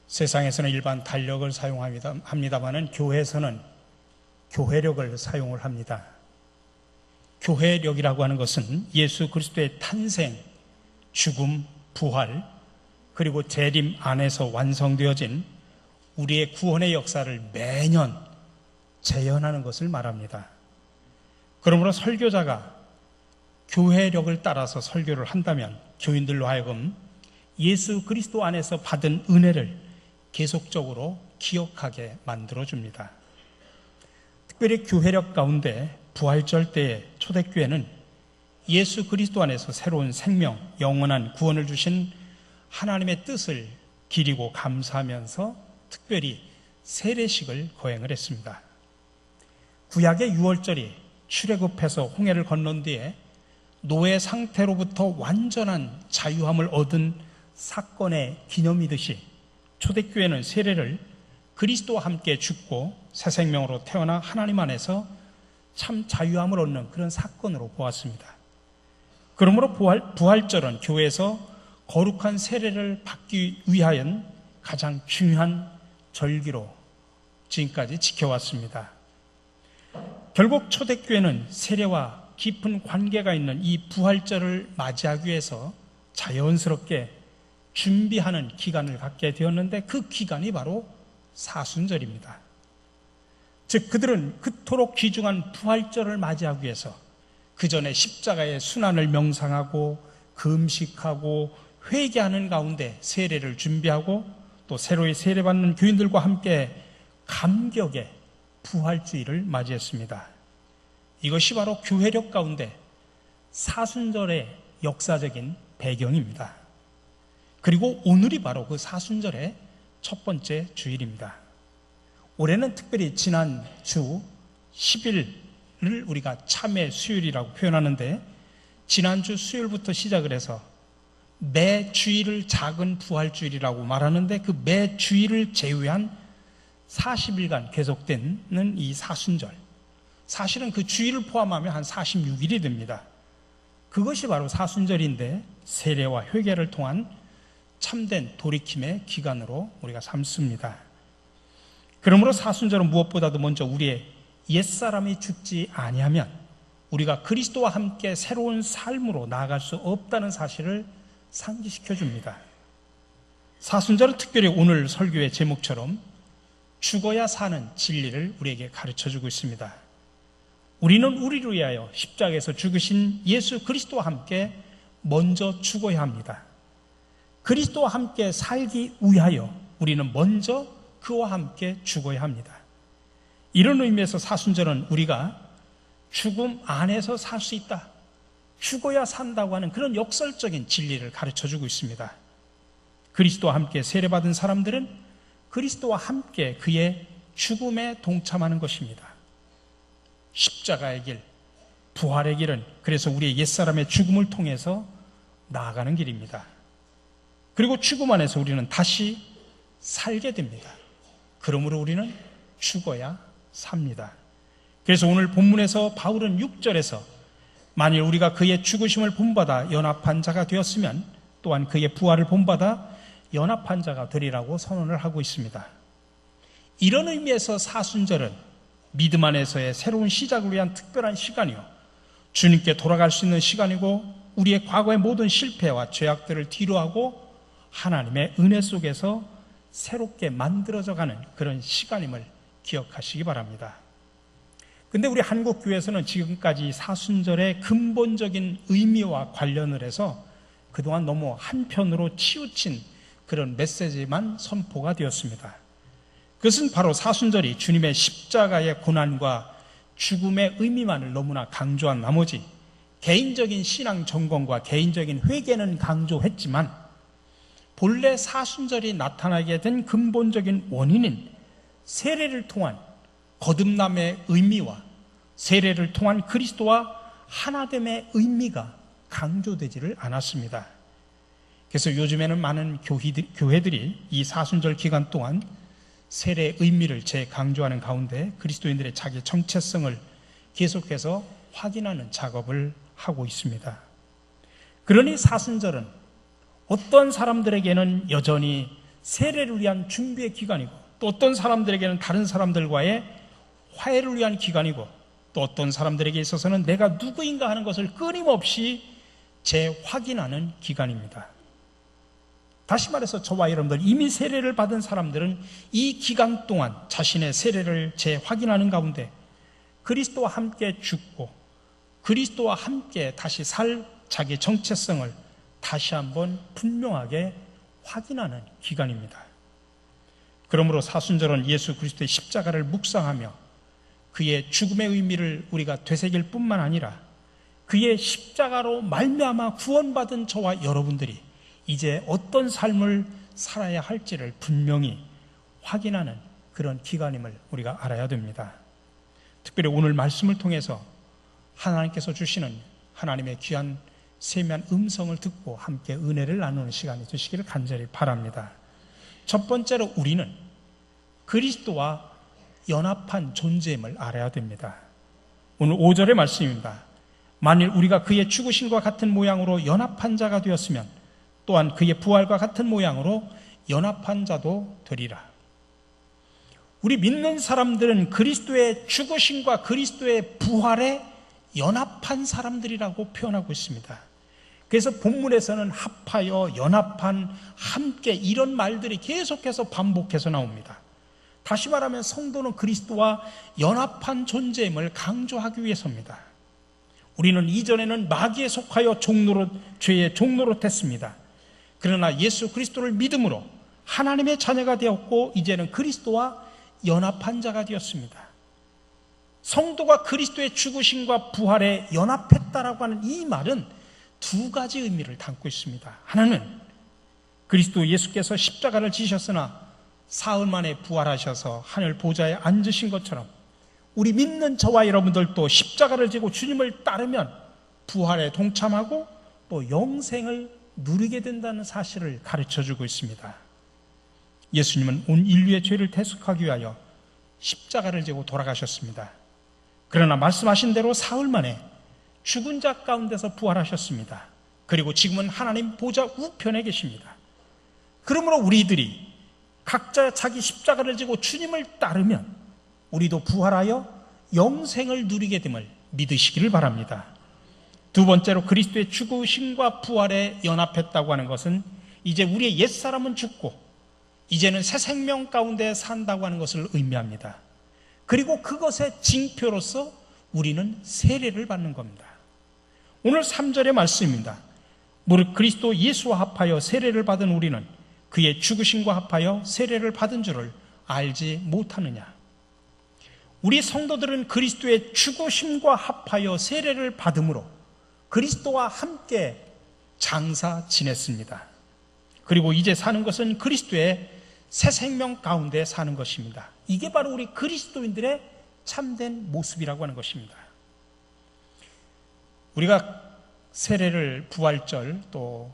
세상에서는 일반 달력을 사용합니다만은 교회에서는 교회력을 사용을 합니다. 교회력이라고 하는 것은 예수 그리스도의 탄생, 죽음, 부활, 그리고 재림 안에서 완성되어진 우리의 구원의 역사를 매년 재현하는 것을 말합니다. 그러므로 설교자가 교회력을 따라서 설교를 한다면 교인들로 하여금 예수 그리스도 안에서 받은 은혜를 계속적으로 기억하게 만들어줍니다. 특별히 교회력 가운데 부활절 때의 초대교회는 예수 그리스도 안에서 새로운 생명, 영원한 구원을 주신 하나님의 뜻을 기리고 감사하면서 특별히 세례식을 거행을 했습니다. 구약의 유월절이 출애굽해서 홍해를 건넌 뒤에 노예 상태로부터 완전한 자유함을 얻은 사건의 기념이듯이 초대교회는 세례를 그리스도와 함께 죽고 새 생명으로 태어나 하나님 안에서 참 자유함을 얻는 그런 사건으로 보았습니다. 그러므로 부활절은 교회에서 거룩한 세례를 받기 위하여 가장 중요한 절기로 지금까지 지켜왔습니다. 결국 초대교회는 세례와 깊은 관계가 있는 이 부활절을 맞이하기 위해서 자연스럽게 준비하는 기간을 갖게 되었는데 그 기간이 바로 사순절입니다. 즉 그들은 그토록 귀중한 부활절을 맞이하기 위해서 그 전에 십자가의 순환을 명상하고 금식하고 회개하는 가운데 세례를 준비하고 또 새로이 세례받는 교인들과 함께 감격의 부활주의를 맞이했습니다. 이것이 바로 교회력 가운데 사순절의 역사적인 배경입니다. 그리고 오늘이 바로 그 사순절의 첫 번째 주일입니다. 올해는 특별히 지난 주 10일을 우리가 참회 수요일이라고 표현하는데 지난주 수요일부터 시작을 해서 매 주일을 작은 부활주일이라고 말하는데 그 매 주일을 제외한 40일간 계속되는 이 사순절, 사실은 그 주일을 포함하면 한 46일이 됩니다. 그것이 바로 사순절인데 세례와 회개를 통한 참된 돌이킴의 기간으로 우리가 삼습니다. 그러므로 사순절은 무엇보다도 먼저 우리의 옛사람이 죽지 아니하면 우리가 그리스도와 함께 새로운 삶으로 나아갈 수 없다는 사실을 상기시켜 줍니다. 사순절은 특별히 오늘 설교의 제목처럼 죽어야 사는 진리를 우리에게 가르쳐주고 있습니다. 우리는 우리를 위하여 십자가에서 죽으신 예수 그리스도와 함께 먼저 죽어야 합니다. 그리스도와 함께 살기 위하여 우리는 먼저 그와 함께 죽어야 합니다. 이런 의미에서 사순절은 우리가 죽음 안에서 살 수 있다, 죽어야 산다고 하는 그런 역설적인 진리를 가르쳐주고 있습니다. 그리스도와 함께 세례받은 사람들은 그리스도와 함께 그의 죽음에 동참하는 것입니다. 십자가의 길, 부활의 길은 그래서 우리의 옛사람의 죽음을 통해서 나아가는 길입니다. 그리고 죽음 안에서 우리는 다시 살게 됩니다. 그러므로 우리는 죽어야 삽니다. 그래서 오늘 본문에서 바울은 6절에서 만일 우리가 그의 죽으심을 본받아 연합한 자가 되었으면 또한 그의 부활을 본받아 연합한 자가 되리라고 선언을 하고 있습니다. 이런 의미에서 사순절은 믿음 안에서의 새로운 시작을 위한 특별한 시간이요, 주님께 돌아갈 수 있는 시간이고 우리의 과거의 모든 실패와 죄악들을 뒤로하고 하나님의 은혜 속에서 새롭게 만들어져가는 그런 시간임을 기억하시기 바랍니다. 근데 우리 한국교회에서는 지금까지 사순절의 근본적인 의미와 관련을 해서 그동안 너무 한편으로 치우친 그런 메시지만 선포가 되었습니다. 그것은 바로 사순절이 주님의 십자가의 고난과 죽음의 의미만을 너무나 강조한 나머지 개인적인 신앙 점검과 개인적인 회개는 강조했지만 본래 사순절이 나타나게 된 근본적인 원인인 세례를 통한 거듭남의 의미와 세례를 통한 그리스도와 하나됨의 의미가 강조되지를 않았습니다. 그래서 요즘에는 많은 교회들이 이 사순절 기간 동안 세례의 의미를 재강조하는 가운데 그리스도인들의 자기 정체성을 계속해서 확인하는 작업을 하고 있습니다. 그러니 사순절은 어떤 사람들에게는 여전히 세례를 위한 준비의 기간이고, 또 어떤 사람들에게는 다른 사람들과의 화해를 위한 기간이고, 또 어떤 사람들에게 있어서는 내가 누구인가 하는 것을 끊임없이 재확인하는 기간입니다. 다시 말해서 저와 여러분들, 이미 세례를 받은 사람들은 이 기간 동안 자신의 세례를 재확인하는 가운데 그리스도와 함께 죽고 그리스도와 함께 다시 살 자기의 정체성을 다시 한번 분명하게 확인하는 기간입니다. 그러므로 사순절은 예수 그리스도의 십자가를 묵상하며 그의 죽음의 의미를 우리가 되새길 뿐만 아니라 그의 십자가로 말미암아 구원받은 저와 여러분들이 이제 어떤 삶을 살아야 할지를 분명히 확인하는 그런 기간임을 우리가 알아야 됩니다. 특별히 오늘 말씀을 통해서 하나님께서 주시는 하나님의 귀한 세미한 음성을 듣고 함께 은혜를 나누는 시간이 되시기를 간절히 바랍니다. 첫 번째로 우리는 그리스도와 연합한 존재임을 알아야 됩니다. 오늘 5절의 말씀입니다. 만일 우리가 그의 죽으심과 같은 모양으로 연합한 자가 되었으면 또한 그의 부활과 같은 모양으로 연합한 자도 되리라. 우리 믿는 사람들은 그리스도의 죽으심과 그리스도의 부활에 연합한 사람들이라고 표현하고 있습니다. 그래서 본문에서는 합하여, 연합한, 함께 이런 말들이 계속해서 반복해서 나옵니다. 다시 말하면 성도는 그리스도와 연합한 존재임을 강조하기 위해서입니다. 우리는 이전에는 마귀에 속하여 죄의 종노릇 했습니다. 그러나 예수 그리스도를 믿음으로 하나님의 자녀가 되었고 이제는 그리스도와 연합한 자가 되었습니다. 성도가 그리스도의 죽으심과 부활에 연합했다라고 하는 이 말은 두 가지 의미를 담고 있습니다. 하나는 그리스도 예수께서 십자가를 지셨으나 사흘 만에 부활하셔서 하늘 보좌에 앉으신 것처럼 우리 믿는 저와 여러분들도 십자가를 지고 주님을 따르면 부활에 동참하고 또 영생을 누리게 된다는 사실을 가르쳐주고 있습니다. 예수님은 온 인류의 죄를 대속하기 위하여 십자가를 지고 돌아가셨습니다. 그러나 말씀하신 대로 사흘 만에 죽은 자 가운데서 부활하셨습니다. 그리고 지금은 하나님 보좌 우편에 계십니다. 그러므로 우리들이 각자 자기 십자가를 지고 주님을 따르면 우리도 부활하여 영생을 누리게 됨을 믿으시기를 바랍니다. 두 번째로 그리스도의 죽으심과 부활에 연합했다고 하는 것은 이제 우리의 옛사람은 죽고 이제는 새 생명 가운데 산다고 하는 것을 의미합니다. 그리고 그것의 징표로서 우리는 세례를 받는 겁니다. 오늘 3절의 말씀입니다. 무릇 그리스도 예수와 합하여 세례를 받은 우리는 그의 죽으심과 합하여 세례를 받은 줄을 알지 못하느냐. 우리 성도들은 그리스도의 죽으심과 합하여 세례를 받음으로 그리스도와 함께 장사 지냈습니다. 그리고 이제 사는 것은 그리스도의 새 생명 가운데 사는 것입니다. 이게 바로 우리 그리스도인들의 참된 모습이라고 하는 것입니다. 우리가 세례를 부활절 또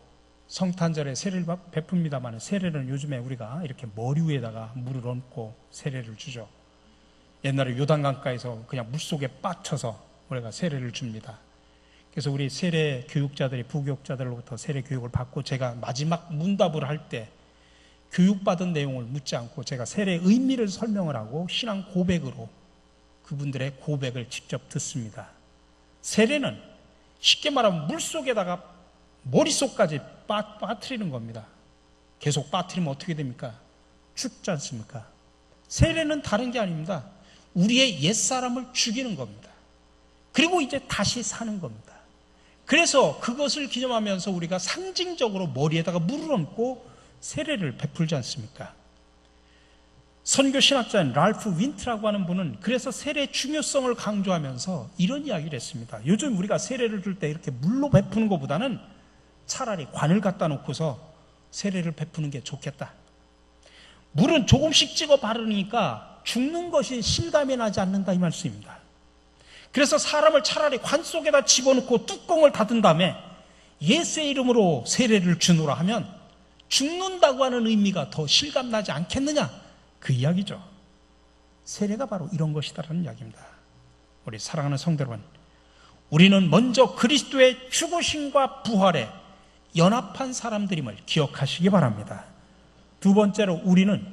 성탄절에 세례를 베풉니다만 세례는 요즘에 우리가 이렇게 머리 위에다가 물을 얹고 세례를 주죠. 옛날에 요단강가에서 그냥 물속에 빠쳐서 우리가 세례를 줍니다. 그래서 우리 세례 교육자들이 부교육자들로부터 세례 교육을 받고 제가 마지막 문답을 할 때 교육받은 내용을 묻지 않고 제가 세례의 의미를 설명을 하고 신앙 고백으로 그분들의 고백을 직접 듣습니다. 세례는 쉽게 말하면 물속에다가 머릿속까지 빠뜨리는 겁니다. 계속 빠뜨리면 어떻게 됩니까? 죽지 않습니까? 세례는 다른 게 아닙니다. 우리의 옛사람을 죽이는 겁니다. 그리고 이제 다시 사는 겁니다. 그래서 그것을 기념하면서 우리가 상징적으로 머리에다가 물을 얹고 세례를 베풀지 않습니까? 선교신학자인 랄프 윈트라고 하는 분은 그래서 세례의 중요성을 강조하면서 이런 이야기를 했습니다. 요즘 우리가 세례를 줄 때 이렇게 물로 베푸는 것보다는 차라리 관을 갖다 놓고서 세례를 베푸는 게 좋겠다. 물은 조금씩 찍어 바르니까 죽는 것이 실감이 나지 않는다 이 말씀입니다. 그래서 사람을 차라리 관 속에다 집어넣고 뚜껑을 닫은 다음에 예수의 이름으로 세례를 주노라 하면 죽는다고 하는 의미가 더 실감나지 않겠느냐 그 이야기죠. 세례가 바로 이런 것이다라는 이야기입니다. 우리 사랑하는 성도 여러분, 우리는 먼저 그리스도의 죽으심과 부활에 연합한 사람들임을 기억하시기 바랍니다. 두 번째로 우리는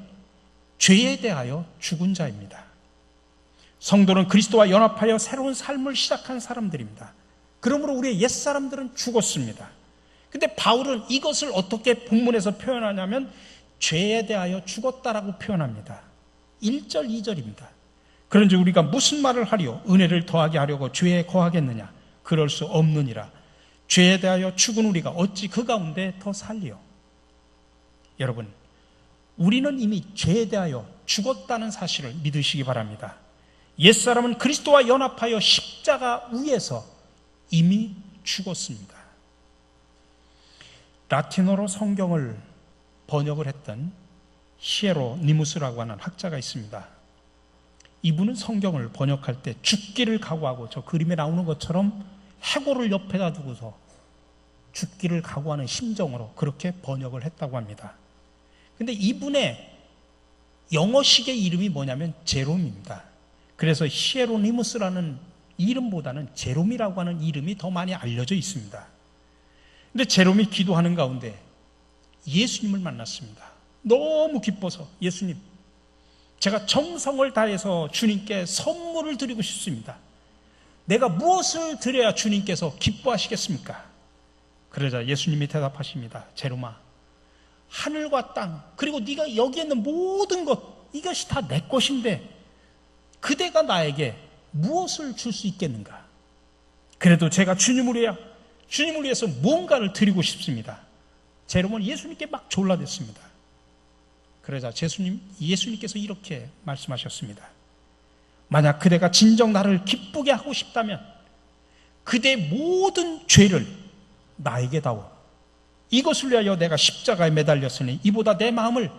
죄에 대하여 죽은 자입니다. 성도는 그리스도와 연합하여 새로운 삶을 시작한 사람들입니다. 그러므로 우리의 옛사람들은 죽었습니다. 근데 바울은 이것을 어떻게 본문에서 표현하냐면 죄에 대하여 죽었다라고 표현합니다. 1절, 2절입니다. 그런지 우리가 무슨 말을 하리요? 은혜를 더하게 하려고 죄에 거하겠느냐? 그럴 수 없느니라. 죄에 대하여 죽은 우리가 어찌 그 가운데 더 살리요? 여러분, 우리는 이미 죄에 대하여 죽었다는 사실을 믿으시기 바랍니다. 옛사람은 그리스도와 연합하여 십자가 위에서 이미 죽었습니다. 라틴어로 성경을 번역을 했던 히에로니무스라고 하는 학자가 있습니다. 이분은 성경을 번역할 때 죽기를 각오하고, 저 그림에 나오는 것처럼 해골을 옆에다 두고서 죽기를 각오하는 심정으로 그렇게 번역을 했다고 합니다. 근데 이분의 영어식의 이름이 뭐냐면 제롬입니다. 그래서 히에로니무스라는 이름보다는 제롬이라고 하는 이름이 더 많이 알려져 있습니다. 근데 제롬이 기도하는 가운데 예수님을 만났습니다. 너무 기뻐서, 예수님, 제가 정성을 다해서 주님께 선물을 드리고 싶습니다. 내가 무엇을 드려야 주님께서 기뻐하시겠습니까? 그러자 예수님이 대답하십니다. 제롬아, 하늘과 땅, 그리고 네가 여기에 있는 모든 것, 이것이 다 내 것인데 그대가 나에게 무엇을 줄 수 있겠는가? 그래도 제가 주님을 위해서 뭔가를 드리고 싶습니다. 제롬은 예수님께 막 졸라댔습니다. 그러자 예수님께서 이렇게 말씀하셨습니다. 만약 그대가 진정 나를 기쁘게 하고 싶다면 그대의 모든 죄를 나에게 다오. 이것을 위하여 내가 십자가에 매달렸으니 이보다 내 마음을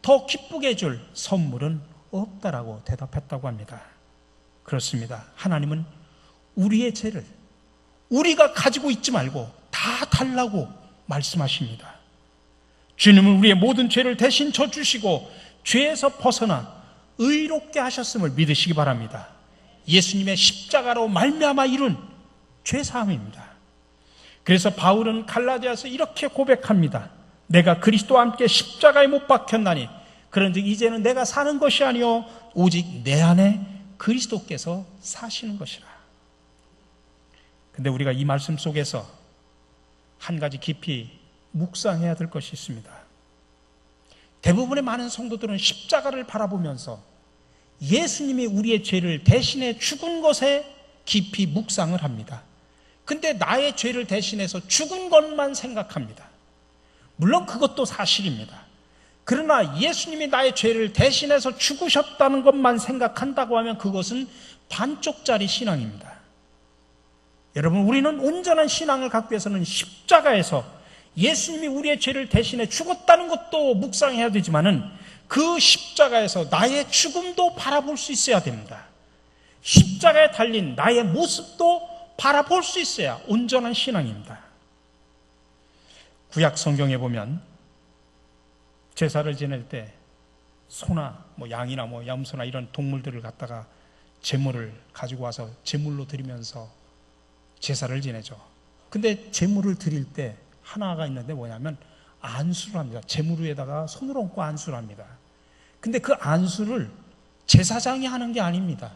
더 기쁘게 해줄 선물은 없다라고 대답했다고 합니다. 그렇습니다. 하나님은 우리의 죄를 우리가 가지고 있지 말고 다 달라고 말씀하십니다. 주님은 우리의 모든 죄를 대신 져주시고 죄에서 벗어나 의롭게 하셨음을 믿으시기 바랍니다. 예수님의 십자가로 말미암아 이룬 죄사함입니다. 그래서 바울은 갈라디아서 이렇게 고백합니다. 내가 그리스도와 함께 십자가에 못 박혔나니 그런즉 이제는 내가 사는 것이 아니요 오직 내 안에 그리스도께서 사시는 것이라. 근데 우리가 이 말씀 속에서 한 가지 깊이 묵상해야 될 것이 있습니다. 대부분의 많은 성도들은 십자가를 바라보면서 예수님이 우리의 죄를 대신해 죽은 것에 깊이 묵상을 합니다. 근데 나의 죄를 대신해서 죽은 것만 생각합니다. 물론 그것도 사실입니다. 그러나 예수님이 나의 죄를 대신해서 죽으셨다는 것만 생각한다고 하면 그것은 반쪽짜리 신앙입니다. 여러분, 우리는 온전한 신앙을 갖기 위해서는 십자가에서 예수님이 우리의 죄를 대신해 죽었다는 것도 묵상해야 되지만은 그 십자가에서 나의 죽음도 바라볼 수 있어야 됩니다. 십자가에 달린 나의 모습도 바라볼 수 있어야 온전한 신앙입니다. 구약 성경에 보면 제사를 지낼 때 소나 양이나 염소나 이런 동물들을 갖다가 제물을 가지고 와서 제물로 드리면서 제사를 지내죠. 근데 제물을 드릴 때 하나가 있는데 뭐냐면 안수를 합니다. 제물 위에다가 손을 얹고 안수를 합니다. 근데 그 안수를 제사장이 하는 게 아닙니다.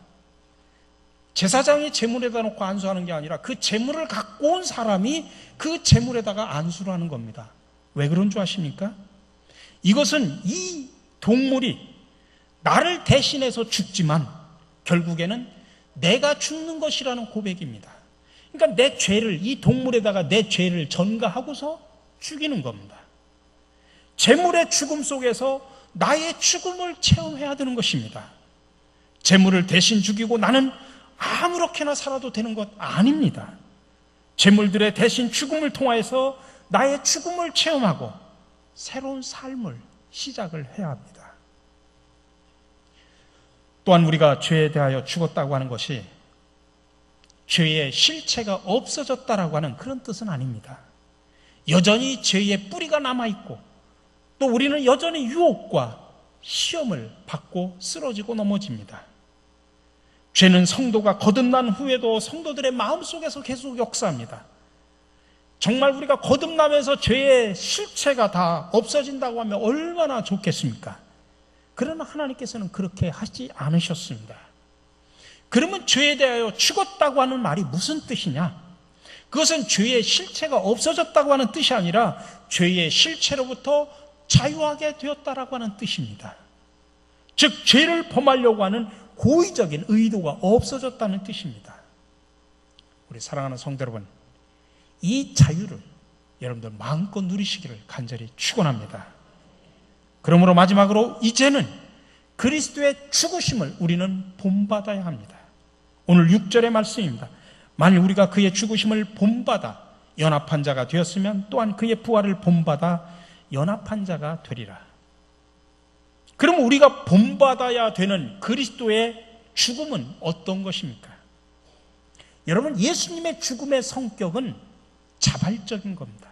제사장이 제물에다 놓고 안수하는 게 아니라 그 제물을 갖고 온 사람이 그 제물에다가 안수를 하는 겁니다. 왜 그런 줄 아십니까? 이것은 이 동물이 나를 대신해서 죽지만 결국에는 내가 죽는 것이라는 고백입니다. 그러니까 내 죄를, 이 동물에다가 내 죄를 전가하고서 죽이는 겁니다. 제물의 죽음 속에서 나의 죽음을 체험해야 되는 것입니다. 제물을 대신 죽이고 나는 아무렇게나 살아도 되는 것 아닙니다. 제물들의 대신 죽음을 통하여서 나의 죽음을 체험하고 새로운 삶을 시작을 해야 합니다. 또한 우리가 죄에 대하여 죽었다고 하는 것이 죄의 실체가 없어졌다라고 하는 그런 뜻은 아닙니다. 여전히 죄의 뿌리가 남아있고 또 우리는 여전히 유혹과 시험을 받고 쓰러지고 넘어집니다. 죄는 성도가 거듭난 후에도 성도들의 마음속에서 계속 역사합니다. 정말 우리가 거듭나면서 죄의 실체가 다 없어진다고 하면 얼마나 좋겠습니까? 그러나 하나님께서는 그렇게 하지 않으셨습니다. 그러면 죄에 대하여 죽었다고 하는 말이 무슨 뜻이냐? 그것은 죄의 실체가 없어졌다고 하는 뜻이 아니라 죄의 실체로부터 자유하게 되었다라고 하는 뜻입니다. 즉 죄를 범하려고 하는 고의적인 의도가 없어졌다는 뜻입니다. 우리 사랑하는 성도 여러분, 이 자유를 여러분들 마음껏 누리시기를 간절히 축원합니다. 그러므로 마지막으로 이제는 그리스도의 죽으심을 우리는 본받아야 합니다. 오늘 6절의 말씀입니다. 만일 우리가 그의 죽으심을 본받아 연합한 자가 되었으면 또한 그의 부활을 본받아 연합한 자가 되리라. 그럼 우리가 본받아야 되는 그리스도의 죽음은 어떤 것입니까? 여러분, 예수님의 죽음의 성격은 자발적인 겁니다.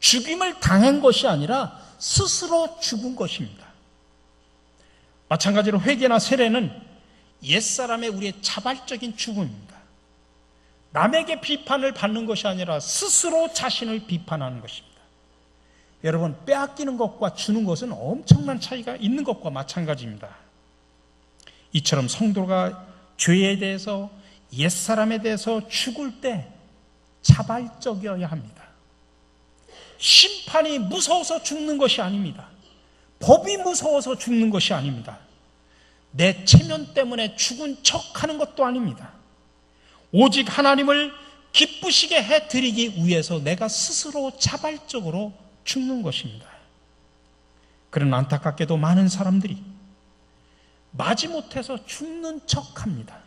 죽임을 당한 것이 아니라 스스로 죽은 것입니다. 마찬가지로 회개나 세례는 옛사람의 우리의 자발적인 죽음입니다. 남에게 비판을 받는 것이 아니라 스스로 자신을 비판하는 것입니다. 여러분, 빼앗기는 것과 주는 것은 엄청난 차이가 있는 것과 마찬가지입니다. 이처럼 성도가 죄에 대해서 옛사람에 대해서 죽을 때 자발적이어야 합니다. 심판이 무서워서 죽는 것이 아닙니다. 법이 무서워서 죽는 것이 아닙니다. 내 체면 때문에 죽은 척하는 것도 아닙니다. 오직 하나님을 기쁘시게 해드리기 위해서 내가 스스로 자발적으로 죽는 것입니다. 그러나 안타깝게도 많은 사람들이 마지못해서 죽는 척합니다.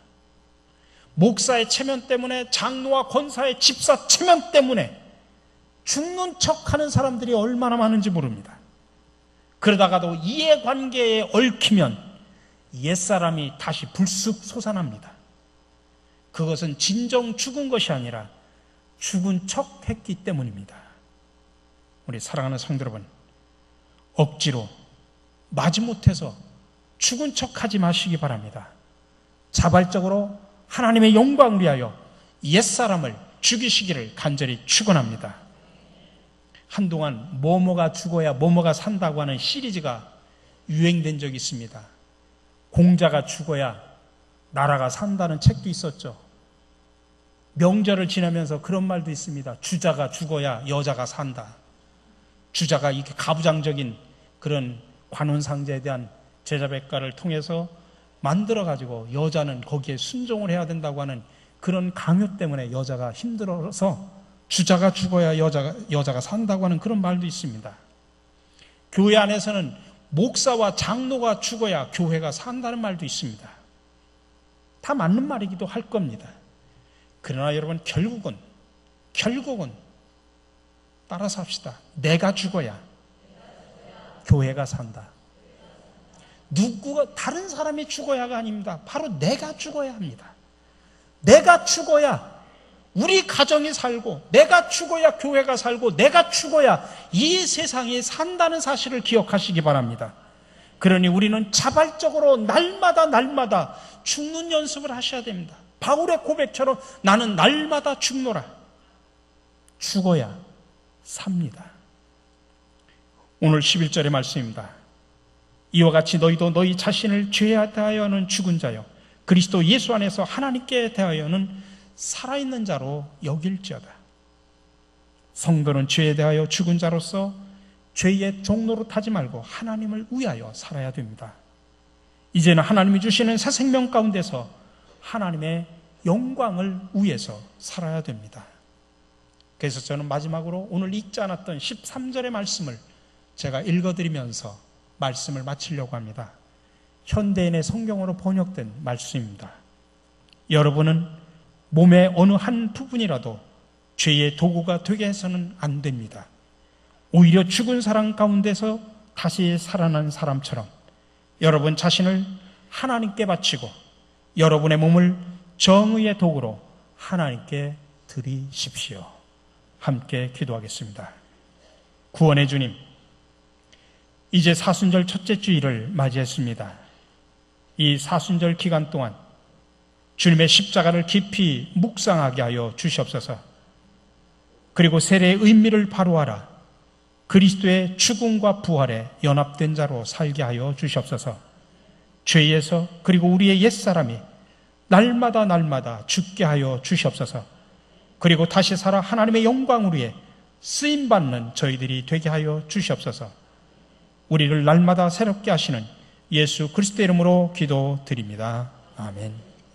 목사의 체면 때문에, 장로와 권사의 집사 체면 때문에 죽는 척하는 사람들이 얼마나 많은지 모릅니다. 그러다가도 이해관계에 얽히면 옛사람이 다시 불쑥 솟아납니다. 그것은 진정 죽은 것이 아니라 죽은 척 했기 때문입니다. 우리 사랑하는 성도 여러분, 억지로 마지못해서 죽은 척 하지 마시기 바랍니다. 자발적으로 하나님의 영광을 위하여 옛사람을 죽이시기를 간절히 축원합니다. 한동안 뭐뭐가 죽어야 뭐뭐가 산다고 하는 시리즈가 유행된 적이 있습니다. 공자가 죽어야 나라가 산다는 책도 있었죠. 명절을 지나면서 그런 말도 있습니다. 주자가 죽어야 여자가 산다. 주자가 이렇게 가부장적인 그런 관훈상제에 대한 제자백과를 통해서 만들어가지고 여자는 거기에 순종을 해야 된다고 하는 그런 강요 때문에 여자가 힘들어서 주자가 죽어야 여자가 산다고 하는 그런 말도 있습니다. 교회 안에서는 목사와 장로가 죽어야 교회가 산다는 말도 있습니다. 다 맞는 말이기도 할 겁니다. 그러나 여러분, 결국은 따라서 합시다. 내가 죽어야 교회가 산다. 누구가 다른 사람이 죽어야가 아닙니다. 바로 내가 죽어야 합니다. 내가 죽어야 우리 가정이 살고, 내가 죽어야 교회가 살고, 내가 죽어야 이 세상이 산다는 사실을 기억하시기 바랍니다. 그러니 우리는 자발적으로 날마다 죽는 연습을 하셔야 됩니다. 바울의 고백처럼 나는 날마다 죽노라. 죽어야 삽니다. 오늘 11절의 말씀입니다. 이와 같이 너희도 너희 자신을 죄에 대하여는 죽은 자요 그리스도 예수 안에서 하나님께 대하여는 살아있는 자로 여길지어다. 성도는 죄에 대하여 죽은 자로서 죄의 종로로 타지 말고 하나님을 위하여 살아야 됩니다. 이제는 하나님이 주시는 새 생명 가운데서 하나님의 영광을 위해서 살아야 됩니다. 그래서 저는 마지막으로 오늘 읽지 않았던 13절의 말씀을 제가 읽어드리면서 말씀을 마치려고 합니다. 현대인의 성경으로 번역된 말씀입니다. 여러분은 몸의 어느 한 부분이라도 죄의 도구가 되게 해서는 안 됩니다. 오히려 죽은 사람 가운데서 다시 살아난 사람처럼 여러분 자신을 하나님께 바치고 여러분의 몸을 정의의 도구로 하나님께 드리십시오. 함께 기도하겠습니다. 구원의 주님, 이제 사순절 첫째 주일을 맞이했습니다. 이 사순절 기간 동안 주님의 십자가를 깊이 묵상하게 하여 주시옵소서. 그리고 세례의 의미를 바로 알아 그리스도의 죽음과 부활에 연합된 자로 살게 하여 주시옵소서. 죄에서 그리고 우리의 옛사람이 날마다 죽게 하여 주시옵소서. 그리고 다시 살아 하나님의 영광을 위해 쓰임받는 저희들이 되게 하여 주시옵소서. 우리를 날마다 새롭게 하시는 예수 그리스도의 이름으로 기도드립니다. 아멘.